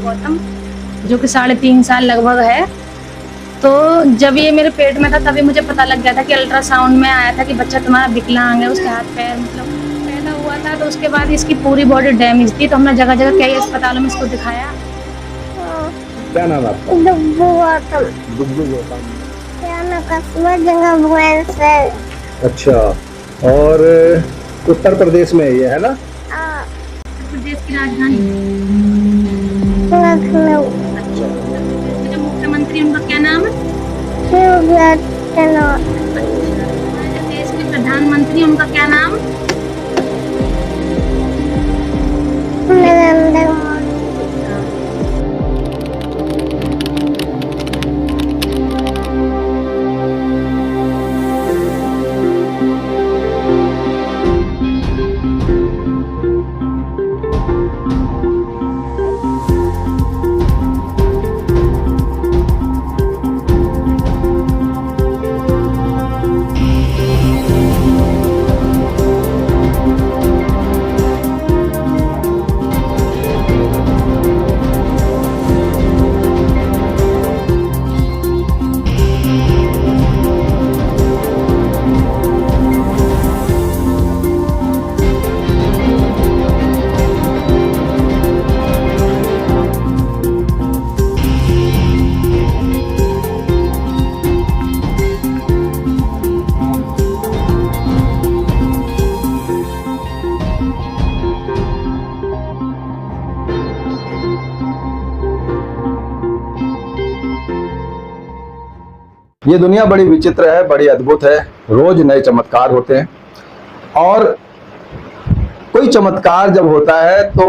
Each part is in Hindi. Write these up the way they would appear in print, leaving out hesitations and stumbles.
गौतम, जो कि 3.5 साल लगभग है। तो जब ये मेरे पेट में था तभी मुझे पता लग गया था कि अल्ट्रासाउंड में आया था कि बच्चा तुम्हारा विकलांग है। उसके हाथ पैर मतलब पैदा हुआ था, तो उसके बाद इसकी पूरी बॉडी डैमेज थी। तो हमने जगह जगह कई अस्पतालों में इसको दिखाया। क्या नाम है आपका? डुग्गू गौतम। डुग्गू गौतम। क्या नाम कस्बा जगह भुवन से। अच्छा, और उत्तर प्रदेश में ये है ना? उत्तर प्रदेश की राजधानी लखनऊ। अच्छा, जो मुख्यमंत्री उनका क्या नाम है? योगी आदित्यनाथ। हमारे देश के प्रधानमंत्री उनका क्या नाम? नरेंद्र मोदी। ये दुनिया बड़ी विचित्र है, बड़ी अद्भुत है। रोज नए चमत्कार होते हैं, और कोई चमत्कार जब होता है तो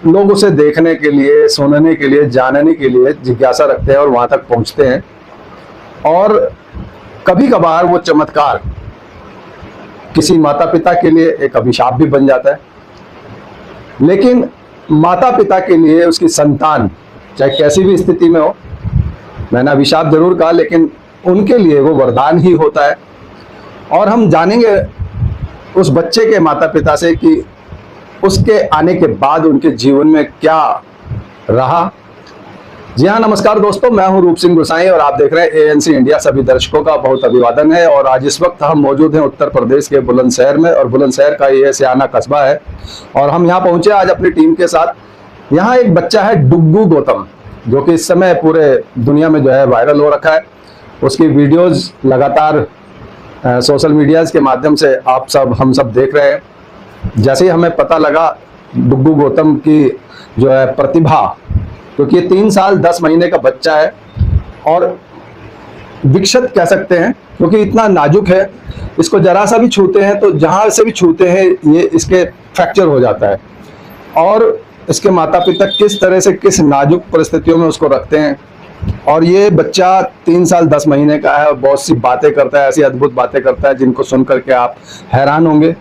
लोग उसे देखने के लिए, सुनने के लिए, जानने के लिए जिज्ञासा रखते हैं और वहां तक पहुंचते हैं। और कभी कभार वो चमत्कार किसी माता पिता के लिए एक अभिशाप भी बन जाता है। लेकिन माता पिता के लिए उसकी संतान चाहे कैसी भी स्थिति में हो, मैंने अभिशाप जरूर कहा, लेकिन उनके लिए वो वरदान ही होता है। और हम जानेंगे उस बच्चे के माता पिता से कि उसके आने के बाद उनके जीवन में क्या रहा। जी हाँ, नमस्कार दोस्तों, मैं हूं रूप सिंह गुसाई और आप देख रहे हैं ANC इंडिया। सभी दर्शकों का बहुत अभिवादन है। और आज इस वक्त हम मौजूद हैं उत्तर प्रदेश के बुलंदशहर में, और बुलंदशहर का ये सियाना कस्बा है। और हम यहाँ पहुंचे आज अपनी टीम के साथ। यहाँ एक बच्चा है डुग्गू गौतम, जो कि इस समय पूरे दुनिया में जो है वायरल हो रखा है। उसकी वीडियोस लगातार सोशल मीडियाज के माध्यम से हम सब देख रहे हैं। जैसे ही हमें पता लगा डुग्गू गौतम की जो है प्रतिभा, क्योंकि ये 3 साल 10 महीने का बच्चा है और विकसित कह सकते हैं, क्योंकि इतना नाजुक है। इसको जरा सा भी छूते हैं तो जहां से भी छूते हैं ये इसके फ्रैक्चर हो जाता है। और इसके माता पिता किस तरह से, किस नाजुक परिस्थितियों में उसको रखते हैं। और ये बच्चा 3 साल 10 महीने का है और बहुत सी बातें करता है, ऐसी अद्भुत बातें करता है जिनको सुन करके आप हैरान होंगे।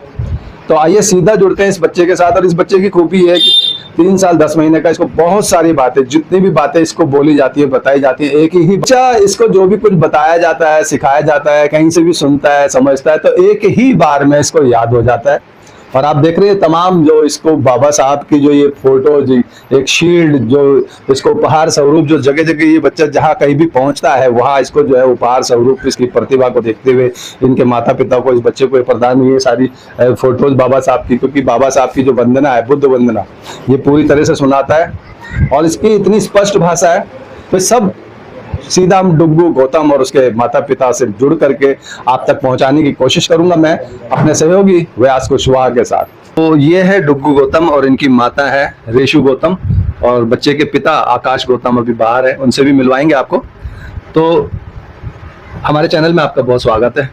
तो आइए सीधा जुड़ते हैं इस बच्चे के साथ। और इस बच्चे की खूबी है कि 3 साल 10 महीने का, इसको बहुत सारी बातें, जितनी भी बातें इसको बोली जाती है, बताई जाती है, एक ही बच्चा इसको जो भी कुछ बताया जाता है, सिखाया जाता है, कहीं से भी सुनता है, समझता है, तो एक ही बार में इसको याद हो जाता है। और आप देख रहे हैं तमाम जो इसको बाबा साहब की जो ये फोटो, जी एक शील्ड जो इसको उपहार स्वरूप, जो जगह जगह ये बच्चा जहाँ कहीं भी पहुंचता है वहाँ इसको जो है उपहार स्वरूप इसकी प्रतिभा को देखते हुए इनके माता पिता को, इस बच्चे को प्रदान हुई है सारी फोटोज बाबा साहब की। क्योंकि बाबा साहब की जो वंदना है, बुद्ध वंदना, ये पूरी तरह से सुनाता है और इसकी इतनी स्पष्ट भाषा है। तो सब सीधा हम डुग्गू गौतम और उसके माता पिता से जुड़ करके आप तक पहुंचाने की कोशिश करूंगा, मैं अपने सहयोगी व्यास कुशवाहा के साथ। तो ये है डुग्गू गौतम और इनकी माता है रेशु गौतम, और बच्चे के पिता आकाश गौतम अभी बाहर है, उनसे भी मिलवाएंगे आपको। तो हमारे चैनल में आपका बहुत स्वागत है।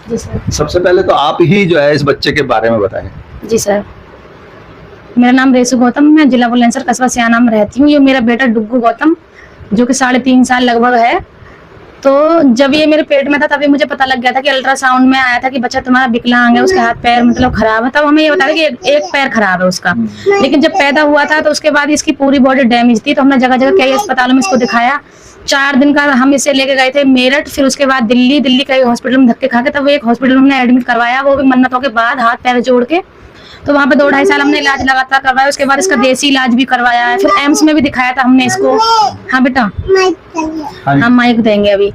जी सर। सबसे पहले तो आप ही जो है इस बच्चे के बारे में बताएं। जी सर, मेरा नाम रेशु गौतम, मैं जिला बुलंदशहर कस्बा सियाना में रहती हूँ। ये मेरा बेटा डुग्गू गौतम, जो कि 3.5 साल लगभग है। तो जब ये मेरे पेट में था तभी मुझे पता लग गया था कि अल्ट्रासाउंड में आया था कि बच्चा तुम्हारा विकलांग है, उसके हाथ पैर मतलब खराब है। तब हमें ये बताया कि एक पैर खराब है उसका। लेकिन जब पैदा हुआ था तो उसके बाद इसकी पूरी बॉडी डैमेज थी। तो हमने जगह जगह कई अस्पतालों में इसको दिखाया। 4 दिन का हम इसे लेके गए थे मेरठ, फिर उसके बाद दिल्ली कई हॉस्पिटल में धक्के खा के तब एक हॉस्पिटल में हमने एडमिट करवाया, वो भी मन्नतों के बाद, हाथ पैर जोड़ के। तो वहाँ पे 2-2.5 साल हमने इलाज लगातार करवाया। उसके बाद इसका देसी इलाज भी करवाया है, फिर एम्स में भी दिखाया था हमने इसको। हाँ बेटा, हम माइक देंगे अभी।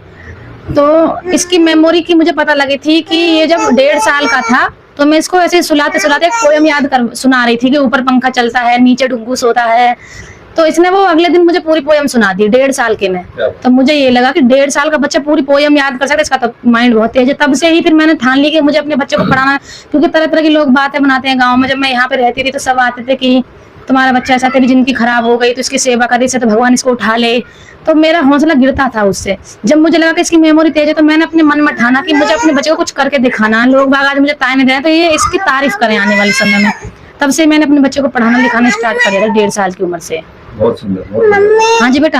तो इसकी मेमोरी की मुझे पता लगी थी कि ये जब 1.5 साल का था तो मैं इसको ऐसे सुलाते सुलाते एक पोयम याद कर सुना रही थी कि ऊपर पंखा चलता है, नीचे डुग्गू सोता है। तो इसने वो अगले दिन मुझे पूरी पोयम सुना दी 1.5 साल के में। तो मुझे ये लगा कि 1.5 साल का बच्चा पूरी पोयम याद कर सकता है, इसका तो माइंड बहुत तेज है। तब से ही फिर मैंने ठान ली कि मुझे अपने बच्चे को पढ़ाना है, क्योंकि तरह तरह के लोग बातें बनाते हैं गाँव में। जब मैं यहाँ पे रहती थी तो सब आते थे कि तुम्हारा बच्चा ऐसा, तेरी जिंदगी खराब हो गई तो इसकी सेवा करी से तो भगवान इसको उठा ले। तो मेरा हौसला गिरता था उससे। जब मुझे लगा कि इसकी मेमोरी तेज है तो मैंने अपने मन में ठाना कि मुझे अपने बच्चे को कुछ करके दिखाना। लोग बाग आज मुझे ताने दे रहे हैं तो ये इसकी तारीफ करें आने वाले समय में। तब से मैंने अपने बच्चे को पढ़ाना लिखाना स्टार्ट कर दिया था 1.5 साल की उम्र से। बहुत सुंदर, बहुत सुंदर। हाँ जी बेटा,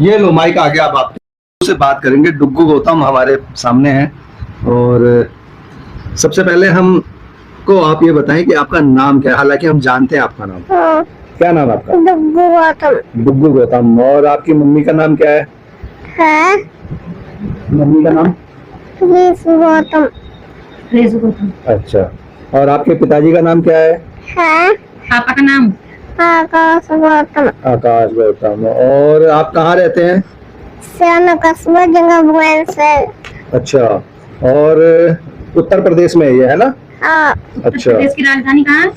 ये लो माइक आ गया। अब आपसे बात करेंगे। डुग्गू गौतम हमारे सामने हैं और सबसे पहले हमको आप ये बताएं कि आपका नाम क्या है। हालांकि हम जानते हैं आपका नाम, क्या नाम है आपका? डुग्गू गौतम डुग्गू गौतम। और आपकी मम्मी का नाम क्या है? है मम्मी का नाम? रेसु गौतम रेजू गौतम। अच्छा। और आपके पिताजी का नाम क्या है? पापा का नाम? आकाश गौतम। आकाश गौतम। और आप कहाँ रहते हैं? सियाना कस्बा जंगा भुवन से। अच्छा। और उत्तर प्रदेश में ये है ना? हाँ। उत्तर अच्छा। प्रदेश की राजधानी कहाँ है?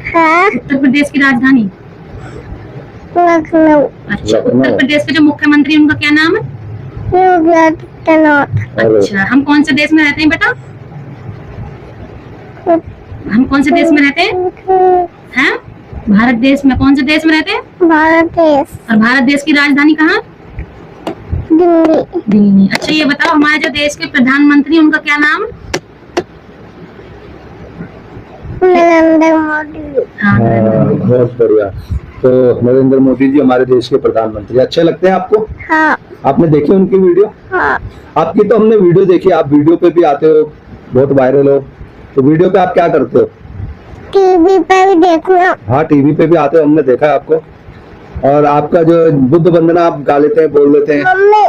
है उत्तर प्रदेश की राजधानी लखनऊ। अच्छा। लखनऊ। उत्तर प्रदेश के जो मुख्यमंत्री उनका क्या नाम है? योगी आदित्यनाथ। अच्छा। हम कौन से देश में रहते हैं बेटा? हम कौन से देश में रहते हैं? हैं? भारत देश में। कौन से देश में रहते हैं? भारत देश। और भारत देश की राजधानी कहाँ? दिल्ली। दिल्ली। अच्छा ये बताओ, हमारे जो देश के प्रधानमंत्री उनका क्या नाम? नरेंद्र मोदी। हाँ, बहुत बढ़िया। तो नरेंद्र मोदी जी हमारे देश के प्रधानमंत्री अच्छे लगते हैं आपको? हाँ। आपने देखी उनकी वीडियो? हाँ। आपकी तो हमने वीडियो देखी। आप वीडियो पे भी आते हो, बहुत वायरल हो। तो वीडियो पे आप क्या करते हो? टीवी पे भी देखना। हाँ, टीवी पे भी आते हो, हमने देखा है आपको। और आपका जो बुद्ध वंदना आप गा लेते हैं, बोल लेते हैं। मम्मी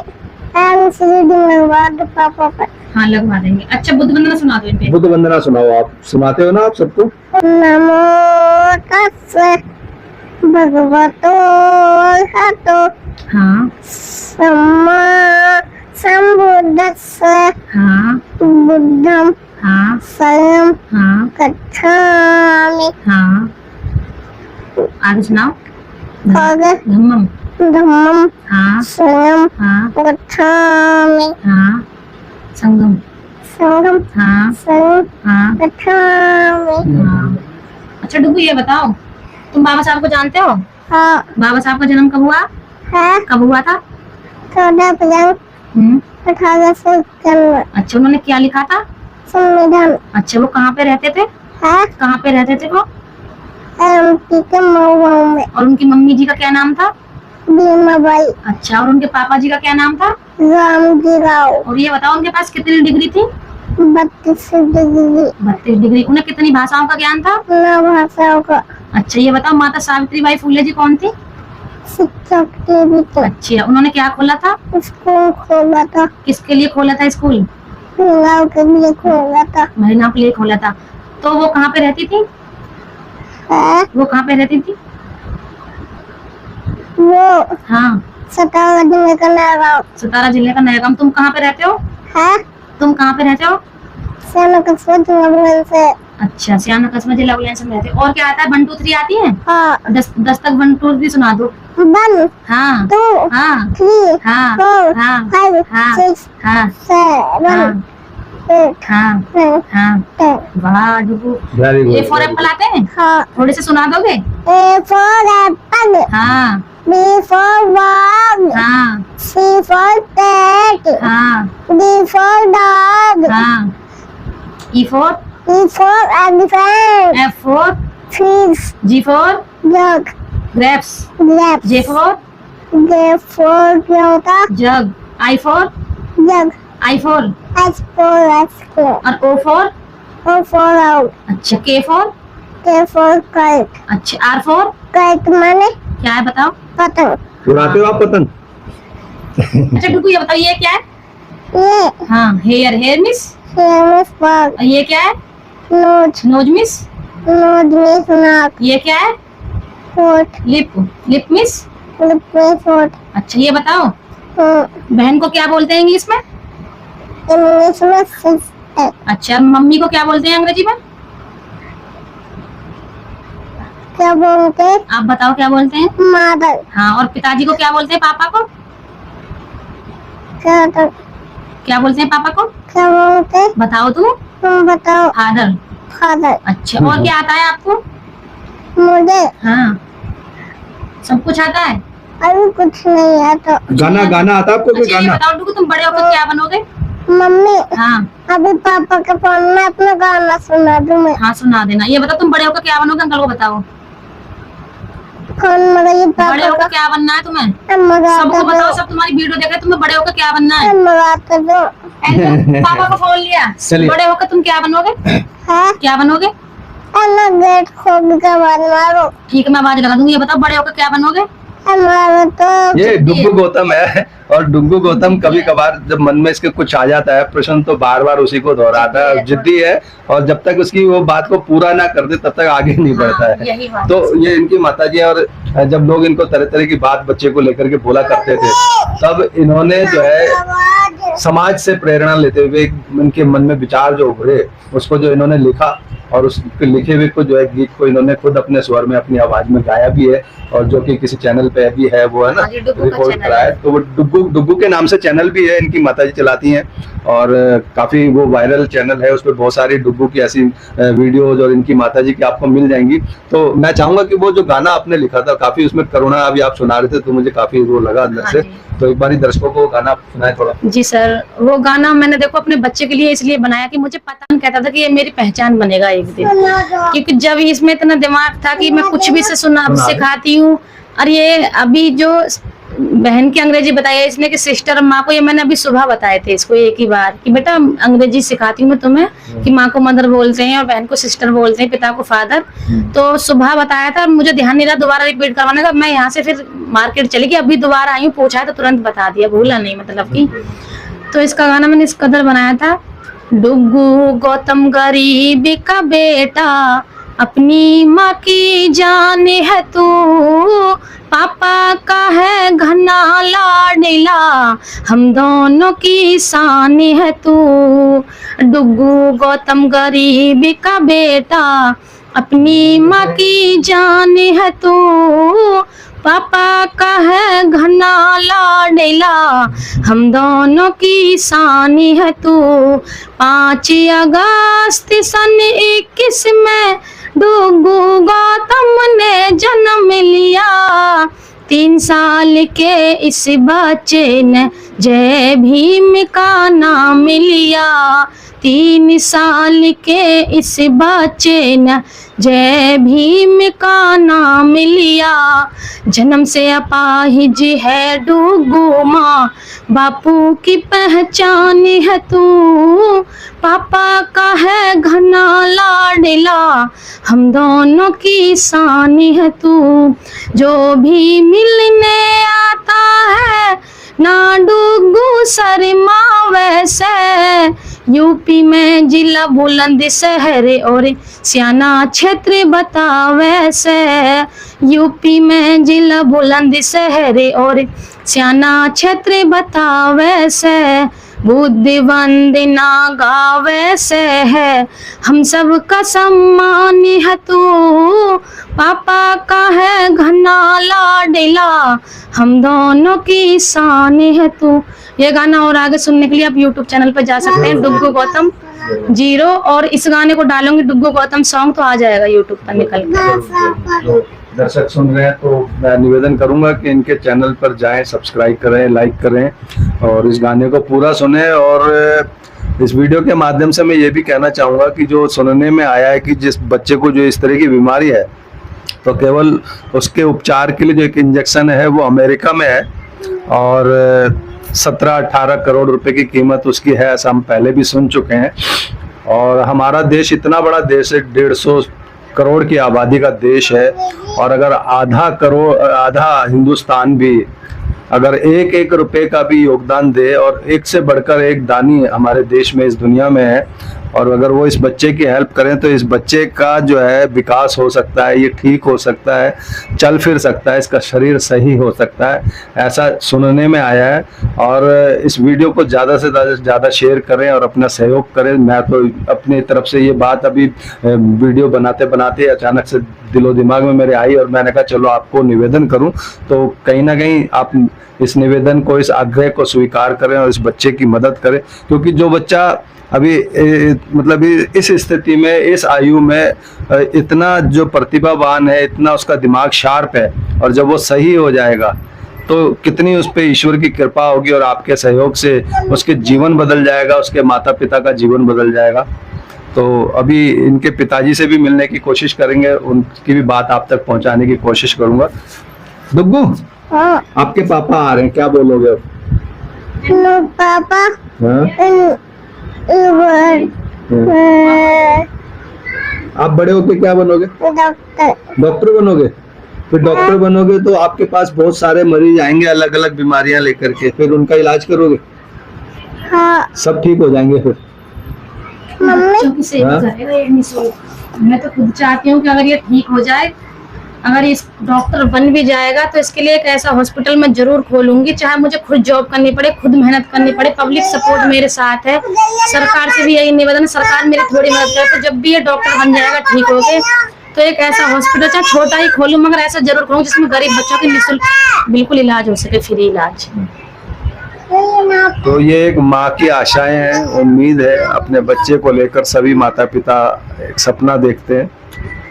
एमसीडी लगवा दो पापा पे। हाँ लगवा देंगे। अच्छा बुद्ध वंदना सुना दो इन पे। बुद्ध वंदना सुनाओ। आप सुनाते हो ना आप सबको? नमो तस्से भगवतो अरहतो हाँ सम्मा संबुद्धस्से हाँ बुद्धं हाँ शरणं हाँ गच्छामि। हाँ। आगे सुनाओ। आगे धम्मम। धम्मं हाँ शरणं हाँ गच्छामि। हाँ। संगम। संघं हाँ शरणं हाँ गच्छामि। हाँ। अच्छा डुग्गू ये बताओ, तुम बाबा साहब को जानते हो? हाँ। बाबा साहब का जन्म कब हुआ? है कब हुआ था? 14 अप्रैल 1891। अच्छा उन्होंने क्या लिखा था? संविधान। अच्छा वो कहाँ पे रहते थे? है कहाँ पे रहते थे वो? एमपी के मऊ गाँव में। और उनकी मम्मी जी का क्या नाम था? भीमाबाई। अच्छा और उनके पापा जी का क्या नाम था? रामजी राव। और ये बताओ उनके पास कितनी डिग्री थी? 32 डिग्री। 32 डिग्री। उन्हें कितनी भाषाओं का ज्ञान था? 9 भाषाओं का। अच्छा ये बताओ माता सावित्रीबाई फुले जी कौन थी? शिक्षक के भी तो अच्छा उन्होंने क्या खोला था? स्कूल खोला था। किसके लिए खोला था स्कूल? महिलाओं के लिए खोला था। महिलाओं के लिए खोला था। तो वो कहाँ पे रहती थी? है वो कहाँ पे रहती थी? वो हाँ सतारा जिले का नागांव। सतारा जिले का नया गांव। तुम कहाँ पे रहते हो? है तुम कहाँ पे रहते हो? सेना कस्बा जंगल से। अच्छा सियाना कस्बा जिला बुलंदशहर में रहते हो। और क्या आता है? 1 2 3 आती है? हाँ। 10 तक 1 2 3 सुना दो। 1 हाँ 2 हाँ 3 हाँ 4 हाँ 5 हाँ 6 हाँ 7 हाँ 8 हाँ 9 हाँ 10। वाह डुगू। वेरी ये गुड। फॉर एप्पल आते हैं? हाँ। थोड़े से सुना दोगे? A for apple. हाँ B for ball. हाँ C for cat. हाँ D for dog. हाँ। E for? E for elephant. F for? Fish. G for? Dog. grapes. Grapes. J for? J for jota. jug. I for? Jug. I for? H for ice cream. और O for? O for owl. अच्छा K for? K for kite. अच्छा R for? Kite माने क्या है बताओ? पतंग। उड़ाते हो आप पतंग? अच्छा डुगू ये बताओ ये क्या है? ये हाँ हेयर। Hair miss? हेयर में fog. ये क्या है? नोज नोज मिस नोज में नाक ये क्या है? होठ लिप लिप मिस। लिप में होठ अच्छा ये बताओ हम्म, बहन को क्या बोलते हैं इंग्लिश में? इंग्लिश में सिस्टर अच्छा मम्मी को क्या बोलते हैं अंग्रेजी में? क्या बोलते हैं आप बताओ क्या बोलते हैं? मदर हाँ और पिताजी को क्या बोलते हैं? पापा को क्या बोलते हैं? पापा को क्या बोलते हैं बताओ तू। तुम बताओ फादर। फादर अच्छा और क्या आता है आपको? मुझे हाँ सब कुछ आता है। अभी कुछ नहीं आता गाना गाना आता है आपको? कोई अच्छा ये गाना? बताओ डुगू तुम बड़े होकर क्या बनोगे? मम्मी हाँ अभी पापा के फोन में अपना गाना सुना दूं मैं हाँ सुना देना। ये बताओ तुम बड़े होकर क्या बनोगे? अंकल को बताओ फोन में ये बड़े पापा होकर का क्या बनना है तुम्हें? अम्मा सबको गाता बताओ दो सब तुम्हारी वीडियो देख रहे हैं, तुम्हें बड़े होकर क्या बनना है? अम्मा गाता दो ऐसे पापा को फोन लिया। चलिए। बड़े होकर तुम क्या बनोगे? है क्या बनोगे? अम्मा गेट खोल के बाद मारो ठीक है मैं आवाज लगा दूंगी। ये बताओ बड़े होकर क्या बनोगे? हमारा तो ये डुग्गू गौतम है। और डुग्गू गौतम कभी कभार जब मन में इसके कुछ आ जाता है प्रश्न तो बार बार उसी को दोहराता है। जिद्दी है और जब तक उसकी वो बात को पूरा ना कर दे तब तक आगे नहीं बढ़ता हाँ, है। यही बात तो ये इनकी माताजी है। और जब लोग इनको तरह तरह की बात बच्चे को लेकर के बोला करते थे तब इन्होंने जो है आवाज समाज से प्रेरणा लेते हुए इनके मन में विचार जो उभरे उसको जो इन्होंने लिखा और उस लिखे हुए को जो है गीत को इन्होंने खुद अपने स्वर में अपनी आवाज में गाया भी है। और जो कि किसी चैनल पे भी है वो है ना हाँ, ये डुग्गू का रिकॉर्ड चैनल करा है। तो वो डुग्गू के नाम से चैनल भी है इनकी माताजी चलाती हैं। और काफी वो वायरल चैनल है। उस पर बहुत सारी डुग्गू की ऐसी वीडियोज और इनकी माताजी की आपको मिल जाएंगी। तो मैं चाहूंगा कि वो जो गाना आपने लिखा था काफी उसमें करुणा अभी आप सुना रहे थे तो मुझे काफी वो लगा अंदर हाँ से। जी। तो एक बार दर्शकों को गाना सुनाए थोड़ा। जी सर वो गाना मैंने देखो अपने बच्चे के लिए इसलिए बनाया कि मुझे पता नहीं कहता था कि ये मेरी पहचान बनेगा एक दिन। सुना दो क्योंकि जब इसमें इतना दिमाग था कि मैं कुछ भी से सुना दे। सिखाती हूँ। और ये अभी जो बहन की अंग्रेजी बताई है इसने कि सिस्टर और माँ को, ये मैंने अभी सुबह बताए थे इसको एक ही बार कि बेटा अंग्रेजी सिखाती हूँ मैं तुम्हें कि माँ को मदर बोलते हैं और बहन को सिस्टर बोलते हैं, पिता को फादर। तो सुबह बताया था, मुझे ध्यान नहीं रहा दोबारा रिपीट करवाने का। मैं यहाँ से फिर मार्केट चली गई, अभी दोबारा आई हूँ, पूछा है तो तुरंत बता दिया, भूला नहीं मतलब कि। तो इसका गाना मैंने इस कदर बनाया था। डुग्गू गौतम गरीबी का बेटा, अपनी माँ की जान है तू, पापा का है घना लाडला, हम दोनों की शान है तू। डुग्गू गौतम गरीबी का बेटा, अपनी माँ की जान है तू, पापा का है घना लाडला, हम दोनों की शान है तू। 5 अगस्त सन 21 में डुग्गू गौतम ने जन्म लिया। 3 साल के इस बच्चे ने जय भीम का नाम लिया। 3 साल के इस बच्चे ने जय भीम का नाम लिया। जन्म से अपाहिज है डुग्गू, माँ बापू की पहचान है तू, पापा का है घना लाडला, हम दोनों की शान है तू। जो भी मिलने आता है ना डुग्गू शर्मा वैसे, यूपी में जिला बुलंदशहर और सियाना क्षेत्र बतावे से। यूपी में जिला बुलंदशहर और सियाना क्षेत्र बतावे से। बुद्धि वंदना गावे से है, हम सब का सम्मान है तू, पापा का है घना लाडला, हम दोनों की शान है तू। ये गाना और आगे सुनने के लिए आप YouTube चैनल पर जा सकते हैं, डुग्गू गौतम 0, और इस गाने को डालूंगी डुग्गू गौतम सॉन्ग तो आ जाएगा YouTube पर निकल कर। जो दर्शक सुन रहे हैं तो मैं निवेदन करूंगा कि इनके चैनल पर जाएं, सब्सक्राइब करें, लाइक करें और इस गाने को पूरा सुने। और इस वीडियो के माध्यम से मैं ये भी कहना चाहूंगा कि जो सुनने में आया है कि जिस बच्चे को जो इस तरह की बीमारी है तो केवल उसके उपचार के लिए जो एक इंजेक्शन है वो अमेरिका में है और 17-18 करोड़ रुपए की कीमत उसकी है, ऐसा हम पहले भी सुन चुके हैं। और हमारा देश इतना बड़ा देश है, 150 करोड़ की आबादी का देश है और अगर आधा हिंदुस्तान भी अगर 1-1 रुपए का भी योगदान दे और एक से बढ़कर एक दानी हमारे देश में इस दुनिया में है और अगर वो इस बच्चे की हेल्प करें तो इस बच्चे का जो है विकास हो सकता है, ये ठीक हो सकता है, चल फिर सकता है, इसका शरीर सही हो सकता है, ऐसा सुनने में आया है। और इस वीडियो को ज़्यादा से ज़्यादा शेयर करें और अपना सहयोग करें। मैं तो अपनी तरफ से ये बात अभी वीडियो बनाते बनाते अचानक से दिलो दिमाग में मेरे आई और मैंने कहा चलो आपको निवेदन करूं, तो कहीं ना कहीं आप इस निवेदन को, इस आग्रह को स्वीकार करें और इस बच्चे की मदद करें। क्योंकि जो बच्चा अभी मतलब इस स्थिति में, इस आयु में इतना जो प्रतिभावान है, इतना उसका दिमाग शार्प है, और जब वो सही हो जाएगा तो कितनी उस पर ईश्वर की कृपा होगी और आपके सहयोग से उसके जीवन बदल जाएगा, उसके माता पिता का जीवन बदल जाएगा। तो अभी इनके पिताजी से भी मिलने की कोशिश करेंगे, उनकी भी बात आप तक पहुंचाने की कोशिश करूंगा। डुग्गू, हाँ आपके पापा आ रहे हैं, क्या बोलोगे अब? नो पापा हाँ? आप बड़े होके क्या बनोगे? डॉक्टर डॉक्टर बनोगे? फिर डॉक्टर बनोगे तो आपके पास बहुत सारे मरीज आएंगे अलग अलग बीमारियां लेकर के, फिर उनका इलाज करोगे, हाँ सब ठीक हो जाएंगे फिर? मम्मी बच्चों की सेवा हाँ? करेगा ये निःशुल्क। मैं तो खुद चाहती हूँ कि अगर ये ठीक हो जाए, अगर इस डॉक्टर बन भी जाएगा तो इसके लिए एक ऐसा हॉस्पिटल मैं जरूर खोलूंगी, चाहे मुझे खुद जॉब करनी पड़े, खुद मेहनत करनी पड़े। पब्लिक सपोर्ट मेरे साथ है, सरकार से भी यही निवेदन है, सरकार मेरी थोड़ी मदद करे। तो जब भी ये डॉक्टर बन जाएगा, ठीक हो गए, तो एक ऐसा हॉस्पिटल चाहे छोटा ही खोलूं, मगर ऐसा जरूर खोलूं जिसमें गरीब बच्चों के निःशुल्क बिल्कुल इलाज हो सके, फ्री इलाज। तो ये एक माँ की आशाएं हैं, उम्मीद है। अपने बच्चे को लेकर सभी माता पिता एक सपना देखते हैं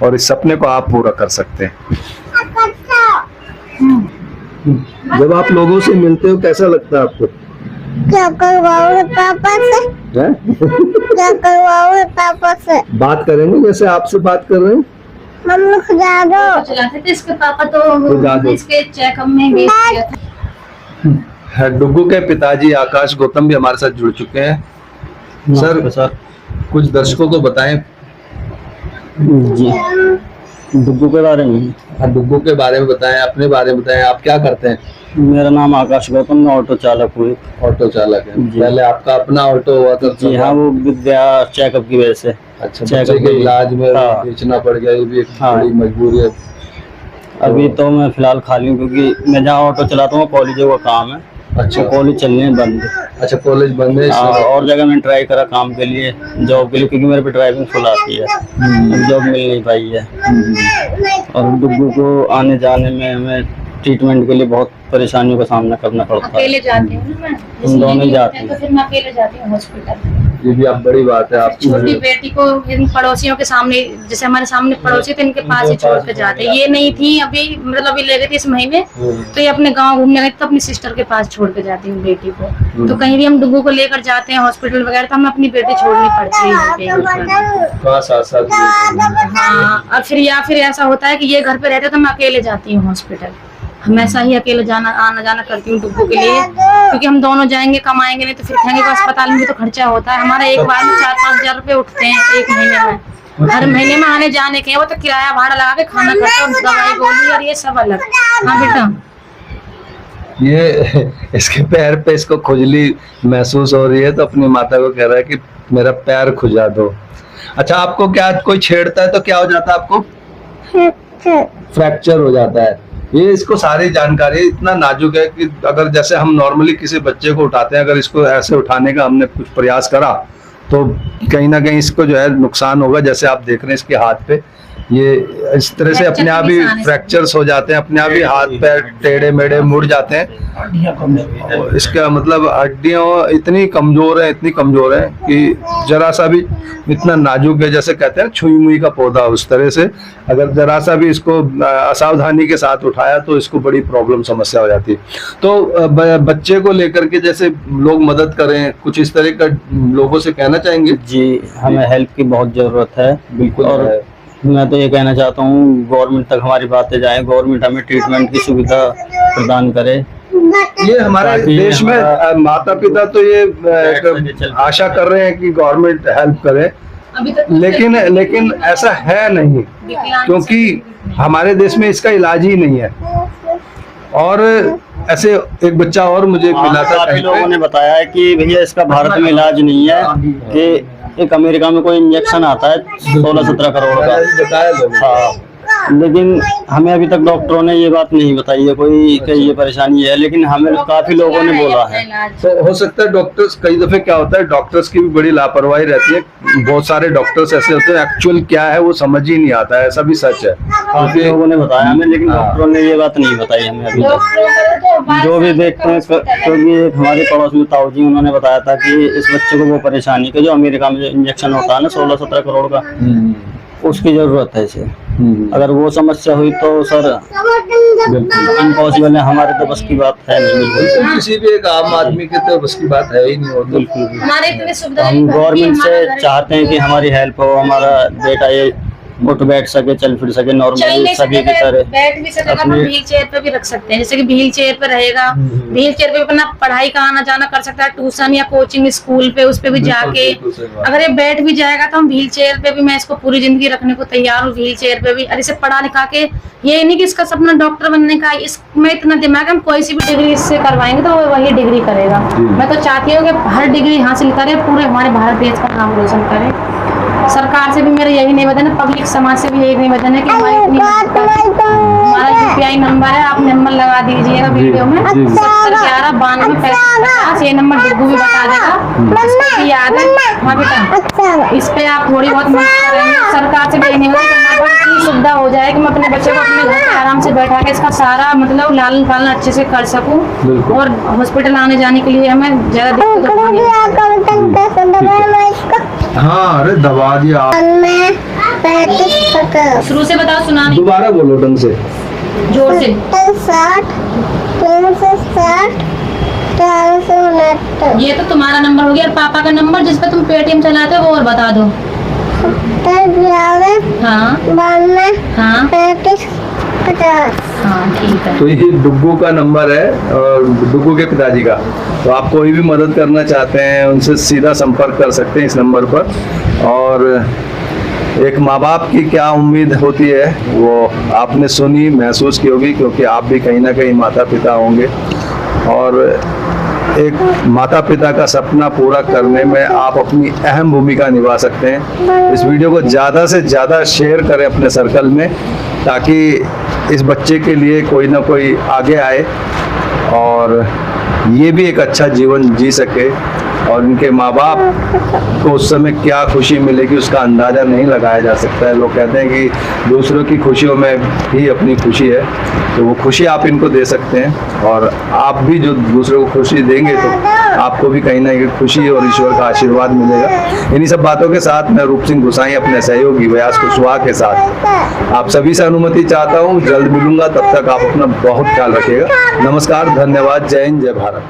और इस सपने को आप पूरा कर सकते हैं। जब आप लोगों से मिलते हो कैसा लगता है आपको? क्या करवाओगे पापा से? हैं? क्या करवाओगे पापा से? बात करेंगे जैसे आपसे बात कर रहे हैं। मम्मी खुदा दो। चलाते थे इसके पापा, खुदा दो। तो इसके चेकअप में भेज दिया था। डुग्गू के पिताजी आकाश गौतम भी हमारे साथ जुड़ चुके हैं। सर, कुछ दर्शकों को बताएं। जी, डुग्गू के बारे में। हाँ, डुग्गू के बारे में बताएं, अपने बारे में बताएं, आप क्या करते हैं? मेरा नाम आकाश गौतम, मैं ऑटो चालक हूँ। ऑटो चालक है। जी। पहले आपका अपना ऑटो हुआ था? जी हाँ, वो विद्या चेकअप की वजह से। अच्छा, चेकअप बच्चे के की- इलाज में हाँ। बेचना पड़ गया, ये भी एक हाँ। बड़ी मजबूरी है। अभी तो मैं फिलहाल खाली हूँ, क्योंकि मैं जहाँ ऑटो चलाता हूँ कॉलेजों का काम है। अच्छा, कॉलेज चलने हैं बंद। अच्छा, कॉलेज बंद है। और जगह मैंने ट्राई करा काम के लिए, जॉब के लिए, क्योंकि मेरे पे ड्राइविंग फुल आती है, जॉब मिल नहीं पाई है। और डुग्गू को आने जाने में हमें ट्रीटमेंट के लिए बहुत परेशानियों का सामना करना पड़ता है। अकेले जाती हूँ ना मैं, हम दोनों जैसे जाते हैं। तो फिर मैं अकेले जाती हूँ हॉस्पिटल। ये भी आप बड़ी बात है। आप छोटी बेटी को इन पड़ोसियों के सामने, जैसे हमारे सामने पड़ोसी थे, इनके पास ही छोड़ के जाते। ये नहीं थी अभी, मतलब अभी ले गई थी इस महीने, तो ये अपने गांव घूमने गई, तो अपनी सिस्टर के पास छोड़ के जाती हूँ बेटी को। तो कहीं भी हम डुग्गू को लेकर जाते हैं हॉस्पिटल वगैरह, तो हमें अपनी बेटी छोड़नी पड़ती है। साथ साथ हाँ, और फिर ऐसा होता है कि ये घर पे रहते तो मैं अकेले जाती हूँ हॉस्पिटल। हमेशा ही अकेले आना जाना करती हूँ डुग्गू के लिए, क्योंकि हम दोनों जाएंगे, कमाएंगे नहीं तो फिर कहेंगे कि अस्पताल में भी तो खर्चा होता है हमारा। एक बार में 4-5 हजार रुपए उठते हैं एक महीने में। हर महीने में आने जाने के, वो तो किराया भाड़ा लगा के, खाना खर्चा और दवाई गोली और ये सब अलग। हाँ बेटा, ये इसके पैर पे इसको खुजली महसूस हो रही है, तो अपनी माता को कह रहा है कि मेरा पैर खुजा दो। अच्छा, आपको क्या कोई छेड़ता है तो क्या हो जाता है आपको? फ्रैक्चर हो जाता है। ये इसको सारी जानकारी इतना नाजुक है कि अगर जैसे हम नॉर्मली किसी बच्चे को उठाते हैं, अगर इसको ऐसे उठाने का हमने कुछ प्रयास करा तो कहीं ना कहीं इसको जो है नुकसान होगा। जैसे आप देख रहे हैं इसके हाथ पे, ये इस तरह से अपने आप ही फ्रैक्चर्स हो जाते हैं, अपने आप ही हाथ पैर टेढ़े मेढ़े मुड़ जाते हैं। इसका मतलब हड्डियां इतनी कमजोर है, इतनी कमजोर है कि जरा सा भी, इतना नाजुक है, जैसे कहते हैं छुई मुई का पौधा, उस तरह से अगर जरा सा भी इसको असावधानी के साथ उठाया तो इसको बड़ी प्रॉब्लम समस्या हो जाती है। तो बच्चे को लेकर के जैसे लोग मदद करें, कुछ इस तरह का लोगों से कहना चाहेंगे? जी, हमें हेल्प की बहुत जरूरत है। बिल्कुल। और मैं तो ये कहना चाहता हूँ गवर्नमेंट तक हमारी बातें जाए, गवर्नमेंट हमें ट्रीटमेंट की सुविधा प्रदान करे। ये हमारे ताकि देश में हमारा- माता पिता तो ये आशा कर रहे हैं कि गवर्नमेंट हेल्प करे, अभी तक लेकिन ऐसा है नहीं, क्योंकि हमारे देश में इसका इलाज ही नहीं है। और ऐसे एक बच्चा और मुझे मिला था काफी कहीं लोगों पे। ने बताया है कि भैया इसका भारत में इलाज नहीं है, कि एक अमेरिका में कोई इंजेक्शन आता है 16-17 करोड़ का। बताया लोग। हाँ, लेकिन हमें अभी तक डॉक्टरों ने ये बात नहीं बताई है कोई कि ये परेशानी है, लेकिन हमें काफी लोगों ने बोला है। तो हो सकता है डॉक्टर्स, कई दफे क्या होता है डॉक्टर्स की भी बड़ी लापरवाही रहती है। बहुत सारे डॉक्टर्स ऐसे होते हैं एक्चुअल क्या है वो समझ ही नहीं आता है, ऐसा भी सच है। काफी लोगों ने बताया हमें, लेकिन डॉक्टरों ने ये बात नहीं बताई हमें अभी तक। जो भी देखते हैं, क्योंकि एक हमारे पड़ोस में ताऊ जी, उन्होंने बताया था कि इस बच्चे को वो परेशानी के जो अमेरिका में जो इंजेक्शन होता है ना 16-17 करोड़ का, उसकी जरूरत है इसे। अगर वो समस्या हुई तो सर इम्पॉसिबल है, हमारे तो बस की बात है नहीं। बिल्कुल किसी भी एक आम आदमी के तो बस की बात है ही नहीं होती। बिल्कुल भी। हमारे इतनी सुविधा हम गवर्नमेंट से चाहते हैं कि हमारी हेल्प हो, हमारा बेटा ये उठ बैठ सके, चल फिर सके नॉर्मली सभी की तरह। बैठ भी सकेगा तो व्हील चेयर पे भी रख सकते हैं, जैसे कि व्हील चेयर पे रहेगा, व्हील चेयर पे अपना पढ़ाई का आना जाना कर सकता है, ट्यूशन या कोचिंग स्कूल पे उस पे भी जाके। अगर ये बैठ भी जाएगा तो हम व्हील चेयर पे भी, मैं इसको पूरी जिंदगी रखने को तैयार हूँ व्हील चेयर पे भी। और इसे पढ़ा लिखा के, ये नहीं कि इसका सपना डॉक्टर बनने का, इसमें इतना दिमाग, हम कोई सी भी डिग्री इससे करवाएंगे तो वो वही डिग्री करेगा। मैं तो चाहती हूँ कि हर डिग्री हासिल करे, पूरे हमारे भारत देश का नाम रोशन करे। सरकार से भी मेरा यही निवेदन है, पब्लिक समाज से भी यही निवेदन है कि हमारा UPI नंबर है, आप नंबर लगा दीजिएगा वीडियो में 701192 ये नंबर डिग्गू भी बता देगा, इसको भी याद है। हाँ बेटा, इस पे आप थोड़ी बहुत मदद करेंगे। सरकार से भी यही निवेदन है कि सुविधा हो जाए कि मैं अपने बच्चे को अपने घर पे आराम से बैठा के इसका सारा मतलब लालन पालन अच्छे से कर सकूं, और हॉस्पिटल आने जाने के लिए हमें ज्यादा दिक्कत हाँ, अरे दबा दिया आप। शुरू से बताओ, सुना नहीं, दोबारा बोलो ढंग से, जोर से। 60 ये तो तुम्हारा नंबर हो गया, और पापा का नंबर जिस पे तुम पेटीएम चलाते हो वो और बता दो। हाँ हाँ हाँ, ठीक है। तो ये डुग्गू का नंबर है और डुग्गू के पिताजी का। तो आप कोई भी मदद करना चाहते हैं उनसे सीधा संपर्क कर सकते हैं इस नंबर पर। और एक माँ बाप की क्या उम्मीद होती है वो आपने सुनी, महसूस की होगी, क्योंकि आप भी कहीं ना कहीं माता पिता होंगे, और एक माता पिता का सपना पूरा करने में आप अपनी अहम भूमिका निभा सकते हैं। इस वीडियो को ज़्यादा से ज़्यादा शेयर करें अपने सर्कल में, ताकि इस बच्चे के लिए कोई ना कोई आगे आए और ये भी एक अच्छा जीवन जी सके, और इनके माँ बाप को उस समय क्या खुशी मिलेगी उसका अंदाज़ा नहीं लगाया जा सकता है। लोग कहते हैं कि दूसरों की खुशियों में ही अपनी खुशी है, तो वो खुशी आप इनको दे सकते हैं, और आप भी जो दूसरों को खुशी देंगे तो आपको भी कहीं ना कहीं खुशी और ईश्वर का आशीर्वाद मिलेगा। इन्हीं सब बातों के साथ मैं रूप सिंह गुसाई अपने सहयोगी व्यास कुशवाहा के साथ आप सभी से अनुमति चाहता हूँ, जल्द मिलूंगा, तब तक आप अपना बहुत ख्याल रखिएगा। नमस्कार, धन्यवाद, जय हिंद, जय भारत।